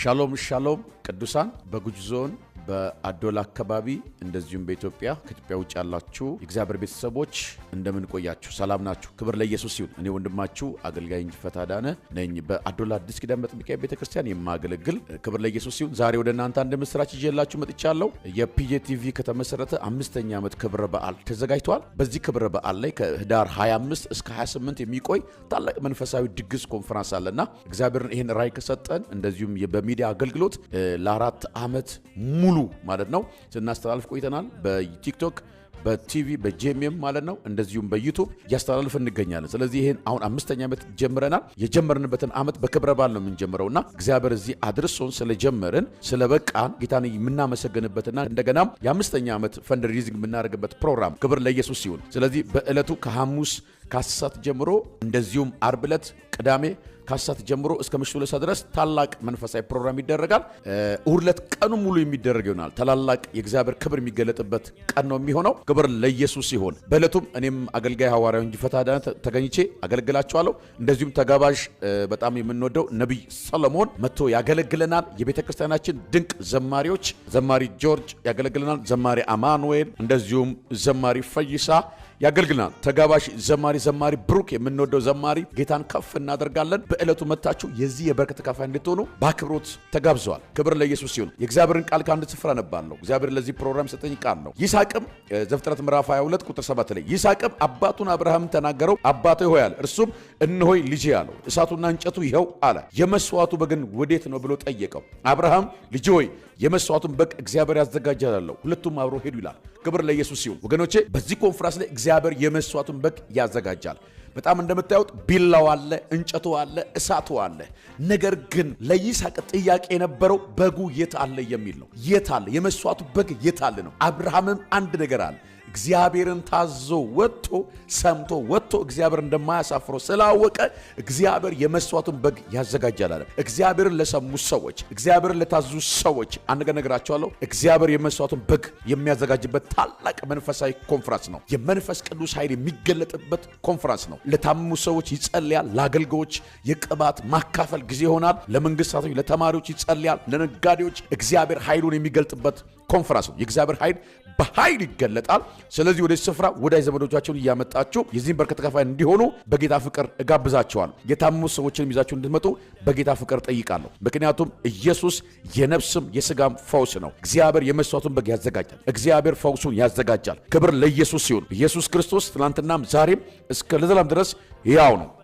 ሻሎም ሻሎም ቅዱሳን በጉጂ ዞን በአዶላ አካባቢ እንደዚሁም በኢትዮጵያ ከኢትዮጵያ ውጭ ያላችሁ የእግዚአብሔር ቤተሰቦች እንደምን ቆያችሁ? ሰላም ናችሁ? ክብር ለኢየሱስ ይሁን። እኔ ወንድማችሁ አገልጋይ እንጂፈታ ዳነ ነኝ። በአዶላ አዲስ ኪዳን መጥምቂያ ቤተክርስቲያን የማገለግል። ክብር ለኢየሱስ ይሁን። ዛሬ ወደ እናንተ አንድ ምስራች ይዤላችሁ መጥቻለሁ። የፒጄቲቪ ከተመሰረተ 5ኛ ዓመት ክብረ በዓል ተዘጋጅቷል። በዚህ ክብረ በዓል ላይ ከህዳር 25 እስከ 28 የሚቆይ ታላቅ መንፈሳዊ ድግስ ኮንፈረንስ አለና እግዚአብሔርን ይሄን ራይ ከሰጠን እንደዚሁም በሚዲያ አገልግሎት ለ4 ዓመት ሙሉ ማለት ነው ስናስተላልፍ ቆይተናል። በቲክቶክ በቲቪ በጄኤምኤም ማለት ነው እንደዚሁም በዩቲዩብ ያስተላልፍ እንገኛለን። ስለዚህ ይሄን አሁን 5ኛ ዓመት ጀምረናል። የጀመርንበትን ዓመት በክብረ በዓል ነው የምንጀምረውና እግዚአብሔር እዚህ አድርሶን ስለጀመርን ስለበቃን ጌታን የምናመሰግንበትና እንደገና የ5ኛ ዓመት ፈንድሬዚንግ የምናደርግበት ፕሮግራም ክብር ለኢየሱስ ይሁን። ስለዚህ በእለቱ ከሐሙስ ከ10 ጀምሮ እንደዚሁም ዓርብ ዕለት ቅዳሜ ከ10 ጀምሮ እስከ ምሽቱ 2 ድረስ ታላቅ መንፈሳዊ ፕሮግራም ይደረጋል። እሁድ ዕለት ቀኑ ሙሉ የሚደረግ ይሆናል። ታላላቅ የእግዚአብሔር ክብር የሚገለጥበት ቀን ነው የሚሆነው። ክብር ለኢየሱስ ይሁን። በእለቱም እኔም አገልጋይ ሐዋርያው እንጂፈታ ዳነ ተገኝቼ አገለግላችኋለሁ። እንደዚሁም ተጋባዥ በጣም የምንወደው ነብይ ሰሎሞን መጥቶ ያገለግለናል። የቤተክርስቲያናችን ድንቅ ዘማሪዎች ዘማሪ ጆርጅ ያገለግለናል፣ ዘማሪ አማኑኤል እንደዚሁም ዘማሪ ፈይሳ ያገልግልናል። ተጋባዥ ዘማሪ ብሩክ የምንወደው ዘማሪ ጌታን ከፍ እናደርጋለን። በእለቱ መታችሁ የዚህ የበረከት ተካፋይ እንድትሆኑ በአክብሮት ተጋብዘዋል። ክብር ለኢየሱስ ይሁን። የእግዚአብሔርን ቃል ከአንድ ስፍራ ነባለሁ። እግዚአብሔር ለዚህ ፕሮግራም ሰጠኝ ቃል ነው። ይስሐቅም ዘፍጥረት ምዕራፍ 22 ቁጥር 7 ላይ ይስሐቅም አባቱን አብርሃምን ተናገረው፣ አባቴ ሆይ አለ። እርሱም እነሆይ ልጄ አለው። እሳቱና እንጨቱ ይኸው አለ። የመስዋዕቱ በግ ወዴት ነው ብሎ ጠየቀው። አብርሃም ልጄ ሆይ የመስዋዕቱን በግ እግዚአብሔር ያዘጋጃል አለው። ሁለቱም አብሮ ሄዱ ይላል። ክብር ለኢየሱስ ይሁን። ወገኖቼ በዚህ ኮንፈረንስ ላይ እግዚአብሔር የመስዋዕቱን በግ ያዘጋጃል። በጣም እንደምታዩት ቢላው አለ፣ እንጨቱ አለ፣ እሳቱ አለ። ነገር ግን ለይስሐቅ ጥያቄ የነበረው በጉ የት አለ የሚል ነው። የት አለ የመስዋዕቱ በግ የት አለ ነው። አብርሃምም አንድ ነገር አለ። እግዚአብሔርን ታዞ ወጥቶ ሰምቶ ወጥቶ እግዚአብሔር እንደማያሳፍረው ስላወቀ እግዚአብሔር የመስዋዕቱን በግ ያዘጋጃል አለ። እግዚአብሔርን ለሰሙ ሰዎች፣ እግዚአብሔርን ለታዙ ሰዎች አንድ ነገር እነግራቸዋለሁ። እግዚአብሔር የመስዋዕቱን በግ የሚያዘጋጅበት ታላቅ መንፈሳዊ ኮንፈረንስ ነው። የመንፈስ ቅዱስ ኃይል የሚገለጥበት ኮንፈረንስ ነው። ለታመሙ ሰዎች ይጸልያል። ለአገልጋዮች የቅባት ማካፈል ጊዜ ይሆናል። ለመንግስት ሰራተኞች፣ ለተማሪዎች ይጸልያል። ለነጋዴዎች እግዚአብሔር ኃይሉን የሚገልጥበት ኮንፈረንስ ነው። የእግዚአብሔር ኃይል በኃይል ይገለጣል። ስለዚህ ወደ ስፍራ ወዳጅ ዘመዶቻችሁን እያመጣችሁ የዚህን በረከት ተካፋይ እንዲሆኑ በጌታ ፍቅር እጋብዛችኋለሁ። የታመሙ ሰዎችን ይዛችሁ እንድትመጡ በጌታ ፍቅር ጠይቃለሁ። ምክንያቱም ኢየሱስ የነፍስም የሥጋም ፈውስ ነው። እግዚአብሔር የመስዋዕቱን በግ ያዘጋጃል። እግዚአብሔር ፈውሱን ያዘጋጃል። ክብር ለኢየሱስ ይሁን። ኢየሱስ ክርስቶስ ትናንትናም ዛሬም እስከ ለዘላለም ድረስ ሕያው ነው።